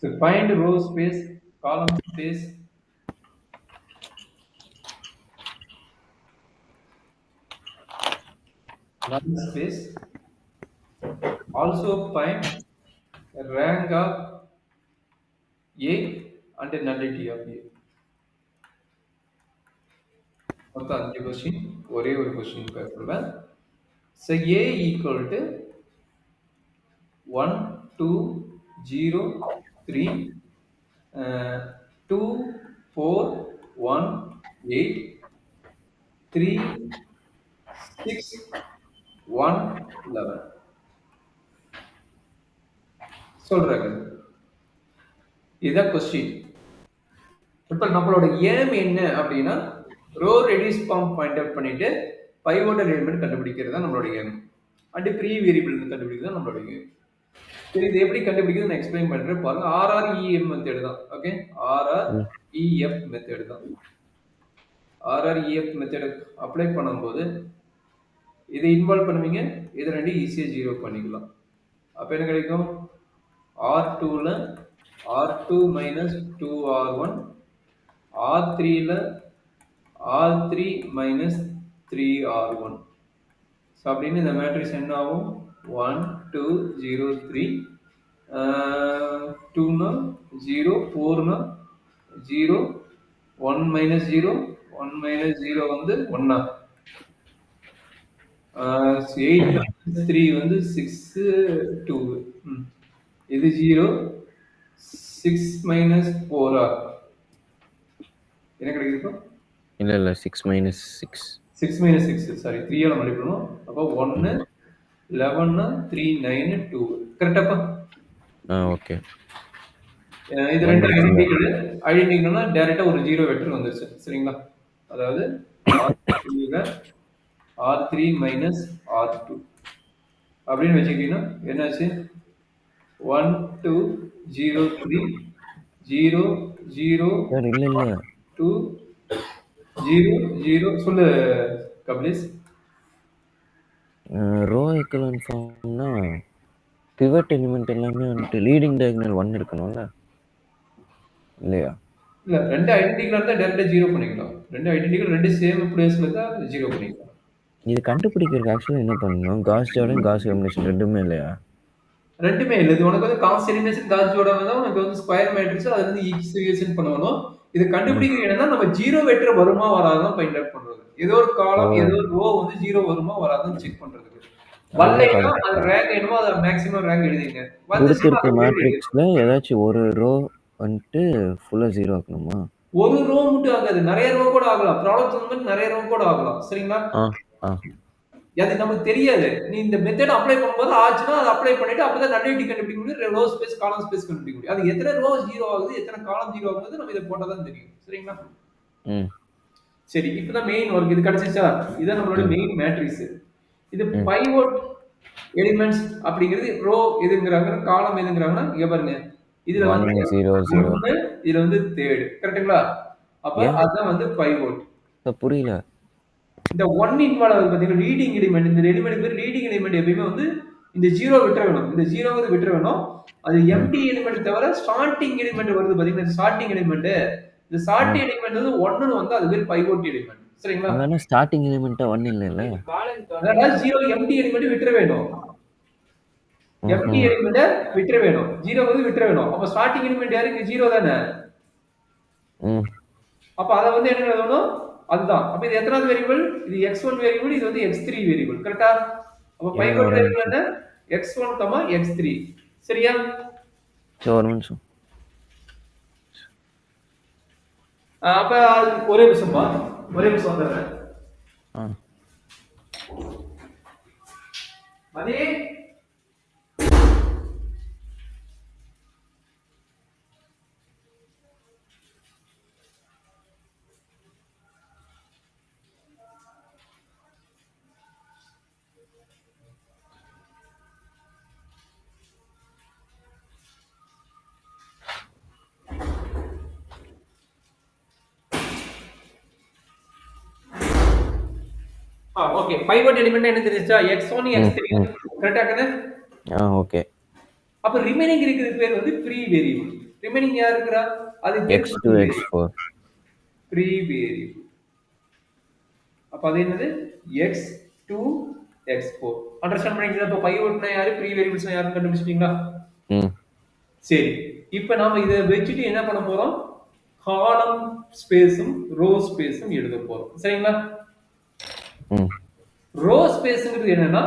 So find row space, column space, null space. Also find rank of A and the nullity of A. மொத்தம் 5 question ஒரே ஒரு question பேப்பர்ல. So A equal to 1, 2, 0, 3, 2, 4, 1, 8, 3, 6, 1, 11. சொல்றாங்க. இதுதான் question. இப்போ நம்மளோட aim என்ன அப்படின்னா row reduced form point out பண்ணிட்டு பைவோட்டல் எலிமெண்ட் கண்டுபிடிக்கிறது தான் நம்மளோட ஏம். அண்ட் ப்ரீ வேரியபிள் கண்டுபிடிக்கிறது தான் நம்மளோட ஏம். சரி, இது எப்படி கண்டுபிடிக்கிறது நான் எக்ஸ்பிளைன் பண்றேன் பாருங்க. RREF மெத்தட் தான். ஓகே, RREF மெத்தட் தான். RREF மெத்தட் அப்ளை பண்ணும்போது இதை இன்வால்வ் பண்ணுவீங்க, இதை ரெண்டு ஈஸியாக ஜீரோ பண்ணிக்கலாம். அப்போ என்ன கிடைக்கும்? R2ல R2 minus 2R1, R3ல R3 minus 3R1. So அப்படின்னு இந்த மேட்ரிக்ஸ் என்ன ஆகும்? 1, 2, 0, 3, 2னா 0, 4னா 0, 1 மைனஸ் 0, 1 மைனஸ் 0 வந்து 1. 8 3 வந்து 6, 2. இது 0, 6 மைனஸ் 4 என்ன கிடைக்குது? இல்ல 6 மைனஸ் 6 6 மைனஸ் 6 சாரி 3 ஆல மல்டிப்ளை பண்ணனும். அப்போ 1 11 3 9 2 கரெக்டாப்பா? ஓகே. இது ரெண்டு ஐடென்டிக்கல்னா டைரக்டா ஒரு 0 வெக்டர் வந்துருச்சு. சரிங்களா? அதாவது R3ல R3 மைனஸ் R2 அப்படின்னு வச்சுக்கிட்டீங்கன்னா என்னாச்சு? 1 2 0 3 0 0 இல்ல 2 0 0 சொல்லு கபிலேஷ். ரோ எக்கலன் ஃபார்ம்னா பிவட் எலிமெண்ட் எல்லாமே வந்துட்டு லீடிங் டயகனல் 1 இருக்கணும்ல, இல்லையா? இல்ல, ரெண்டு ஐடென்டிக்கலா இருந்தா டைரக்டா 0 பண்ணிக்கலாம். ரெண்டு ஐடென்டிக்கல் ரெண்டு சேம் பிளேஸ்ல இருந்தா 0 பண்ணிக்கலாம். இது கண்டுபிடிக்கிறதுக்கு ஆக்சுவலா என்ன பண்ணணும்? காஸ் ஜார்டன் காஸ் எலிமினேஷன் ரெண்டுமே இல்லையா? ரெண்டுமே இல்லை. இது உனக்கு வந்து காஸ் எலிமினேஷன் காஸ் ஜார்டன் தான் உனக்கு வந்து ஸ்கொயர் மேட்ரிக்ஸ், அது வந்து ஈக்குவேஷன் பண்ணணும். இது கண்டுபிடிக்கிறது என்னன்னா நம்ம 0 வெக்டர் வருமா வராதான் ஃபைண்ட் அவுட் பண்றது. ஏதோ ஒரு காலம் ஏதோ ஒரு ரோ வந்து 0 வருமா வராதுன்னு செக் பண்றதுக்கு. வரலைன்னா அது ரேங்க் என்னமோ அது மேக்ஸிமம் ரேங்க் எழுதிங்க. கொடுத்திருக்க மேட்ரிக்ஸ்ல ஏதாச்சும் ஒரு ரோ வந்துட்டு ஃபுல்லா 0 ஆக்கணுமா? ஒரு ரோ மட்டும் ஆகாது, நிறைய ரோ கூட ஆகலாம். ப்ராப்ளம்ஸ் வந்து நிறைய ரோ கூட ஆகலாம். சரிங்களா? அது நமக்கு தெரியாது. நீ இந்த மெத்தட் அப்ளை பண்ணும்போது ஆச்சுன்னா அதை அப்ளை பண்ணிட்டு அப்பதான் நல்லிட்டி கண்டுபிடிக்க முடியும், ரோ ஸ்பேஸ் காலம் ஸ்பேஸ் கண்டுபிடிக்க முடியும். அது எத்தனை ரோ 0 ஆகுது எத்தனை காலம் 0 ஆகுது நம்ம இதை போட்டா தான் தெரியும். சரிங்களா? சரி, இப்பதான் மெயின் ஒர்க் இது கிடைச்சிச்சா? இதான் நம்மளோட மெயின் மேட்ரிக்ஸ். இது பைவோட் எலிமெண்ட்ஸ் அப்படிங்கிறது ரோ எதுங்கிறாங்க, காலம் எதுங்கிறாங்கன்னா இங்க பாருங்க. இதுல வந்து 1 இதுல வந்து தேர்ட். கரெக்ட்டுங்களா? அப்ப அதான் வந்து பைவோட். புரியல. இந்த 1 இன்வால்வ் ஆகுது பாத்தீங்கன்னா லீடிங் எலிமெண்ட். இந்த எலிமெண்ட் பேர் லீடிங் எலிமெண்ட். எப்பயுமே வந்து இந்த 0 விட்டுற வேணும். இந்த 0ங்கிறது விட்டுற வேணும். அது எம்டி எலிமெண்ட் தவிர ஸ்டார்டிங் எலிமெண்ட் வருது பாத்தீங்கன்னா, ஸ்டார்டிங் எலிமெண்ட். இந்த ஸ்டார்டிங் எலிமெண்ட் வந்து 1ன்னு வந்து அது பேர் பைவோட் எலிமெண்ட். சரிங்களா? அதானே ஸ்டார்டிங் எலிமெண்ட் 1 இல்லல. அதனால 0 எம்டி எலிமெண்ட் விட்டுற வேணும். எம்டி எலிமெண்ட் விட்டுற வேணும். 0 வந்து விட்டுற வேணும். அப்ப ஸ்டார்டிங் எலிமெண்ட் யாரு? இங்க 0 தானே. அப்ப அத வந்து என்ன எழுதணும்? அதுதான். அப்ப இது எத்தனாவது வேரியபிள்? இது x1 வேரியபிள், இது வந்து x3 வேரியபிள். கரெக்ட்டா? அப்ப பைவோட் வேரியபிள் என்ன? x1, x3. சரியா? ஒரு நிமிஷம். அப்ப ஒரே நிமிஷம் வந்துடுறேன். அதே ஓகே. பைவோட் எலிமெண்ட் என்ன தெரியுச்சா? x1 x3. கரெக்ட்டா கண்ணு? ஓகே. அப்ப ரிமைனிங் இருக்கிற பேர் வந்து ஃப்ரீ வேரியபிள். ரிமைனிங் யார் இருக்கிறா? அது x2 x4 ப்ரீ வேரியபிள். அப்ப அது என்னது? x2 x4. அண்டர்ஸ்டாண்ட் பண்ணிட்டீங்களா? இப்ப பைவோட்னா யாரு, ப்ரீ வேரியபிள்ஸ் யாருன்னு கண்டுபிடிச்சிட்டீங்களா? சரி, இப்ப நாம இத வச்சுட்டு என்ன பண்ண போறோம்? காலம் ஸ்பேஸும் ரோ ஸ்பேஸும் எழுத போறோம். சரிங்களா? ரோ ஸ்பேஸ்ங்கிறது என்னன்னா,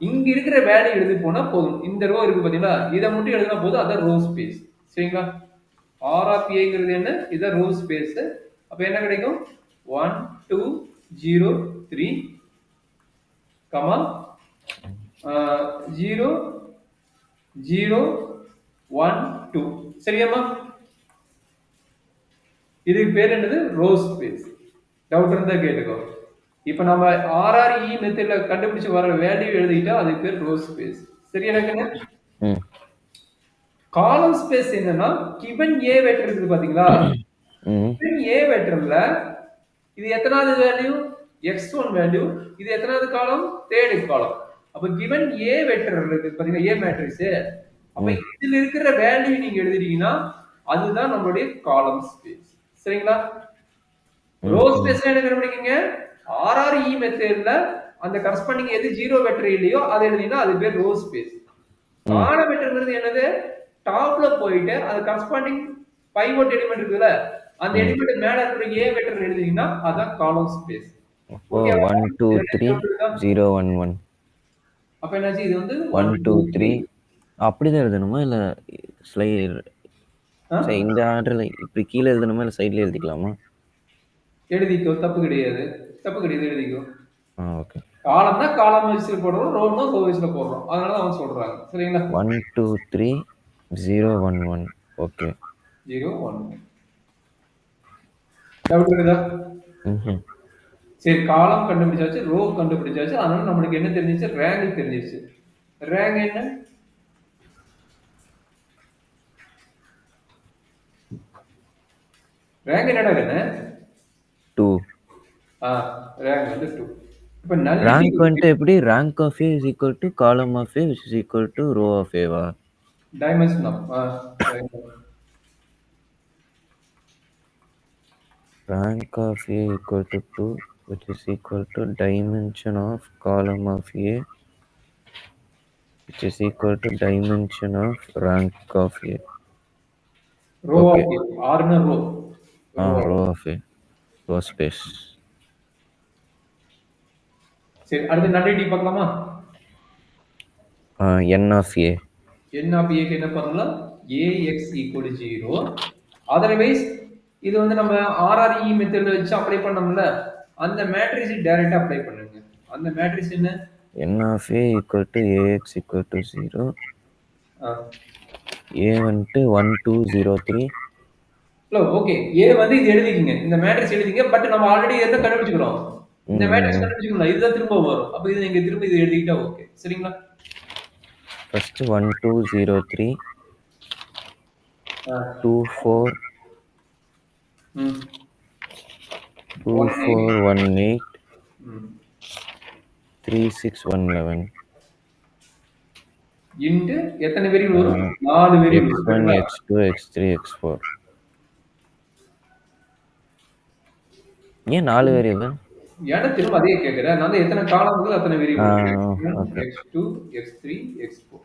இங்க இருக்கிற வேல்யூ எழுதி போனா போதும். இந்த ரோ இருக்கு பாத்தீங்களா, இத மட்டும் எழுதினா போதும். அதான் ரோ ஸ்பேஸ். சரிங்களா? ஆர் ஆஃப் ஏங்கிறது என்ன? இதான் ரோ ஸ்பேஸ். அப்ப என்ன கிடைக்கும்? 1 2 0 3 கமா 0 0 1 2. சரியாமா? இதுக்கு பேர் என்னது? Row space. டவுட் இருந்தா கேட்டுக்கோ. இப்ப நம்ம RRE மெத்தட்ல கண்டுபிடிச்சு வர வேல்யூ எழுதிட்டா அதுக்கு பேர் ரோ ஸ்பேஸ். சரியா இருக்குங்க? காலம் ஸ்பேஸ் என்னன்னா, given A வெக்டர் இருக்குது பாத்தீங்களா? given A வெக்டர்ல இது எத்தனாவது வேல்யூ? x1 value. இது எத்தனாவது காலம்? தேர்ட் காலம். அப்ப given A வெக்டர் இருக்கு பாத்தீங்களா, A மேட்ரிக்ஸ். அப்ப இதுல இருக்கிற வேல்யூ நீங்க எழுதிட்டீங்கன்னா அதுதான் நம்மளுடைய காலம் ஸ்பேஸ். சரிங்களா? ரோ ஸ்பேஸ் என்ன கண்டுபிடிக்கீங்க? RRE மெத்தட்ல அந்த கரஸ்பாண்டிங் எது ஜீரோ வெக்டர் இல்லையோ அதை எழுதினா அது பேர் ரோ ஸ்பேஸ். காலம் வெக்டர்ங்கிறது என்னது? டாப்ல போயிட்டு அது கரஸ்பாண்டிங் பைவோட் எலிமெண்ட் இருக்குல்ல, அந்த எலிமெண்ட் மேல இருக்கிற A வெக்டர் எழுதினா அதான் காலம் ஸ்பேஸ். ஓகே, 1 2 3 0 1 1. அப்ப என்னாச்சு? இது வந்து 1 2 3 அப்படிதான் எழுதணுமா இல்ல ஸ்லைட் இந்த ஆர்டர்ல இப்படி கீழே எழுதணுமா இல்ல சைடுல எழுதிக்கலாமா? எழுதிக்கோ, தப்பு கிடையாது. தப்பு கிடையாது, எழுதிக்கோ. ஓகே. காலம்னா காலம் வைஸ்ல போடுறோம், ரோனா ரோ வைஸ்ல போடுறோம். அதனால தான் அவன் சொல்றாங்க. சரிங்களா? 1 2 3 0 1 1. ஓகே. 0 1 1. டவுட் இருக்குதா? சரி, காலம் கண்டுபிடிச்சாச்சு, ரோ கண்டுபிடிச்சாச்சு. அதனால நம்மளுக்கு என்ன தெரிஞ்சிச்சு? ரேங்க் தெரிஞ்சிச்சு. ரேங்க் என்ன? ரேங்க் என்னடா என்ன? 2. ரேங்க் வந்து 2. இப்ப ரேங்க் வந்து எப்படி? Rank of A is equal to column of A which is equal to row of A வா? Dimension of rank of A equal to 2 which is equal to dimension of column of A which is equal to dimension of rank of A. row okay. of A. R na row. row of A. row space. சரி, அடுத்து நன்னிட்டி பார்க்கலாமா? n of A. n of A க்கு என்ன பண்ணலாம்? Ax equal to 0. Otherwise இது வந்து நம்ம RRE மெத்தட்ல வச்சு அப்ளை பண்ணோம்ல, அந்த மேட்ரிக்ஸ் டைரக்டா அப்ளை பண்ணுங்க. அந்த மேட்ரிக்ஸ் என்ன? n of A equal to Ax equal to 0. A வந்து 1 2 0 3. ஓகே, A வந்து இது எழுதிக்கங்க. இந்த மேட்ரிக்ஸ் எழுதிங்க. பட் நம்ம ஆல்ரெடி என்ன கண்டுபிடிச்சிக்கிறோம்? இந்த மேட்ரிக்ஸ் கண்டுபிடிச்சிக்கலாம். இதுதான் திரும்ப வரும். அப்ப இது நீங்க திரும்ப இது எழுதிட்டா ஓகே. சரிங்களா? ஃபர்ஸ்ட் 1 2 0 3 2 4 2 4 1 8 3 6 1 11 இன்டு எத்தனை வேரியபிள் வரும்? 4 variable. x1 x2 x3 x4. ஏன் 4 வேரியபிள்? ஏன்னா திரும்ப அதே கேக்குறேன். நான் தான் எத்தனை காலம் வந்து அத்தனை வேரியபிள். x2 x3 x4.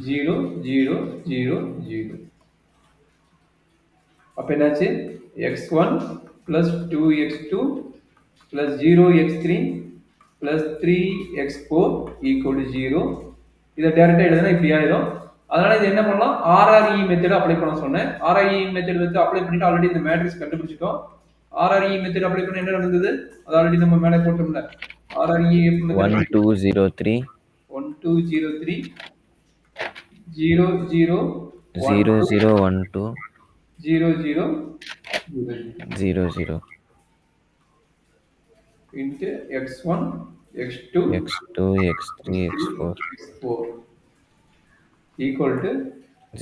0 0 0 0. அப்ப என்னாச்சு? x1 plus 2x2 plus 0x3 plus 3x4 equal to 0. இதை டைரக்டா எழுதுனா இப்படி ஆயிடும். அதனால இது என்ன பண்ணலாம்? RRE மெத்தட் அப்ளை பண்ண சொன்னேன். RRE மெத்தட் வந்து அப்ளை பண்ணிட்டு ஆல்ரெடி இந்த மேட்ரிக்ஸ் கண்டுபிடிச்சிட்டோம். RRE மெத்தட் அப்ளை பண்ண என்ன நடந்தது? அது ஆல்ரெடி நம்ம மேலே போட்டோம்ல. RRE 1 2 0 3 1 2 0 3 0 0 0 0 1 2 0 0 0 0 into x1 x2 x2 x3 x4 x4 equal to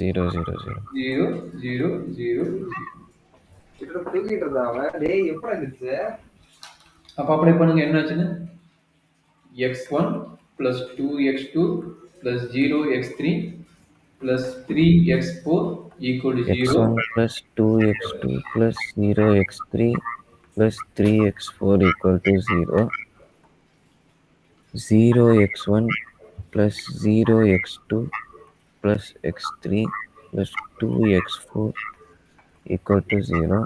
0 0 0 0 0 0. தூக்கிட்டு இருந்தா டேய் எப்ப இருந்துச்சு? அப்ப அப்ளை பண்ணுங்க. என்ன ஆச்சுன்னு? x1 plus 2x2 plus 0x3 plus 3x4 equal to 0. x1 plus 2x2 plus 0x3 plus 3x4 equal to 0. 0x1 plus 0x2 plus x3 plus 2x4 equal to 0.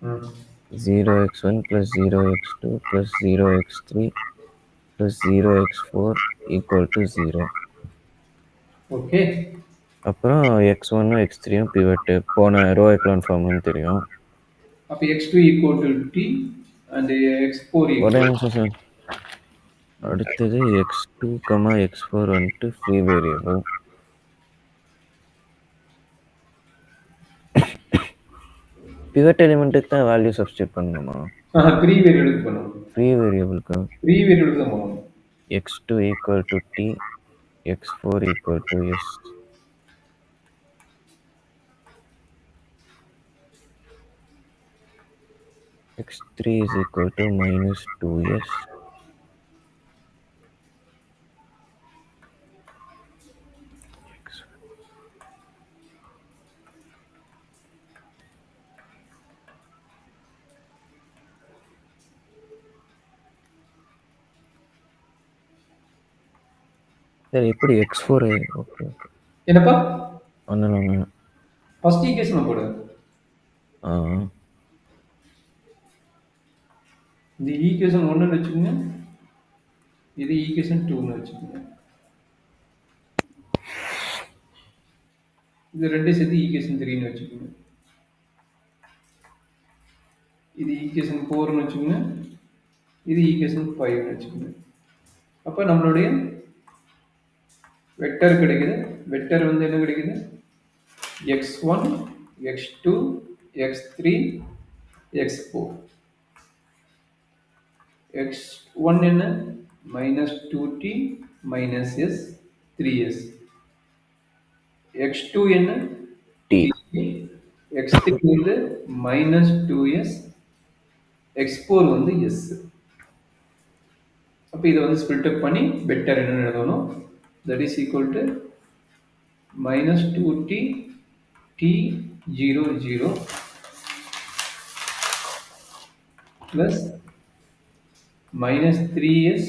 Hmm. 0x1 plus 0x2 plus 0x3 plus 0x4 equal to 0. Okay. அப்புறம் x1 x3 பிவட்டு போன row echelon ஃபார்ம்னு தெரியும். அப்போ x2 equal to t and x4 ஒரே equal. நிமிஷம் sir. அடுத்தது x2, x4 வந்துட்டு free variable. Pivot எலிமெண்ட்டுக்கு தான் value substitute பண்ணணுமா? ஃப்ரீ வேரியபிளுக்கு பண்ணணும். ஃப்ரீ வேரியபிளுக்கு ஃப்ரீ வேரியபிளுக்கு தான் பண்ணணும். x2 equal to t, x4 equal to s. x3 is equal to minus 2s. சரி எப்படி x4 ஓகே என்னப்பா ஒன்று ஃபர்ஸ்ட் ஈக்குவேஷன் போடு. இந்த ஈக்குவேஷன் 1ன்னு வச்சுக்கோங்க, இது ஈக்குவேஷன் 2ன்னு வச்சுக்கோங்க. இது ரெண்டும் சேர்த்து ஈக்குவேஷன் 3ன்னு வச்சுக்கோங்க. இது ஈக்குவேஷன் 4ன்னு வச்சுக்கோங்க, இது ஈக்குவேஷன் 5ன்னு வச்சுக்கோங்க. அப்போ நம்மளுடைய வெக்டர் கிடைக்குது. வெக்டர் வந்து என்ன கிடைக்குது? x1, x2, x3, x4. x1 என்ன? -2t minus s 3s. x2 என்ன? t. x3 வந்து -2s, x4 வந்து s. அப்போ இதை வந்து ஸ்பிளிட் அப் பண்ணி வெக்டர் என்னன்னு எழுதணும். that is equal to -2t t 0 0 plus -3s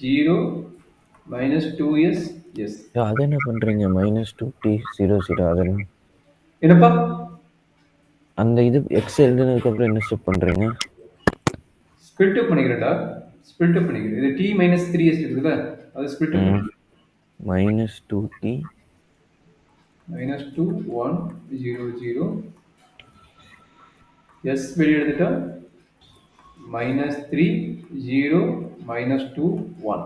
0 -2s s. அது என்ன பண்றீங்க? -2t 0 0 அதெல்லாம் என்னப்பா? அந்த இது எக்ஸ் எழுதுனதுக்கு அப்புறம் என்ன ஸ்டெப் பண்றீங்க? ஸ்பிளிட் அப் பண்ணிக்கிறேன்டா. ஸ்பிளிட் அப் பண்ணிக்கிறேன். இது t - 3s இருக்குல்ல, அது ஸ்பிளிட் அப் பண்ணிக்கிறேன். -2t -2 1 0 0 s வெளியே எடுத்துட்டா -3 0 -2 1.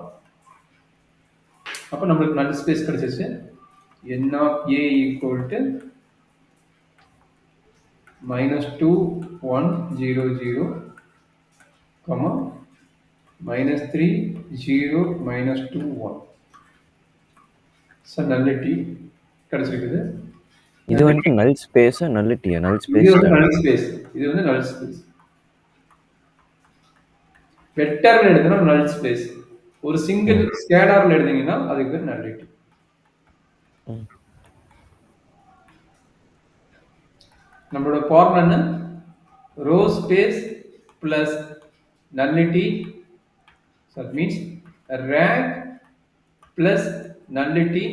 அப்போ நம்மளுக்கு நல்ல ஸ்பேஸ் கிடைச்சிருச்சு. n of a equal to -2 1 0 0 -3 0 -2 1. So nullity கிடைச்சிருக்குது. இது வந்து நல் ஸ்பேஸ் நல்லிட்டியா? நல் இது ஸ்பேஸ் வந்து நல் ஸ்பேஸ். இது வந்து நல் ஸ்பேஸ். வெக்டர்ல எடுத்தனா null space. ஒரு சிங்கிள் ஸ்கேலார்ல எடுத்தீங்கன்னா அதுக்கு பேர் நல்லிட்டி. நம்மளோட ஃபார்முலா என்ன? Row space plus nullity. that means rank plus nullity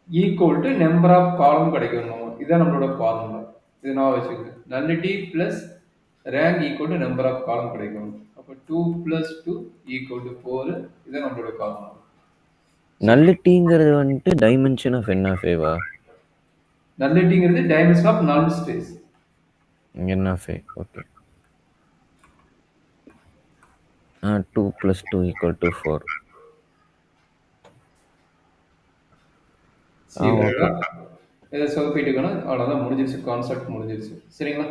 equal to number of column கிடைக்கணும். இதான் நம்மளோட ஃபார்முலா. இது நான் வச்சுக்கோங்க. nullity plus rank equal to number of column கிடைக்கணும். அப்போ 2 plus 2 equal to 4. இதான் நம்மளோட ஃபார்முலா. நல்லிட்டிங்கிறது வந்துட்டு டைமென்ஷன் ஆஃப் n ஆஃப் a-வா? நல்லிட்டிங்கிறது dimension of null space. n of a. Okay. 2 plus 2 equal to 4. இதை சொதப்பிட்டு இருக்கணும். அவ்வளோதான், முடிஞ்சிருச்சு. கான்செப்ட் முடிஞ்சிருச்சு. சரிங்களா?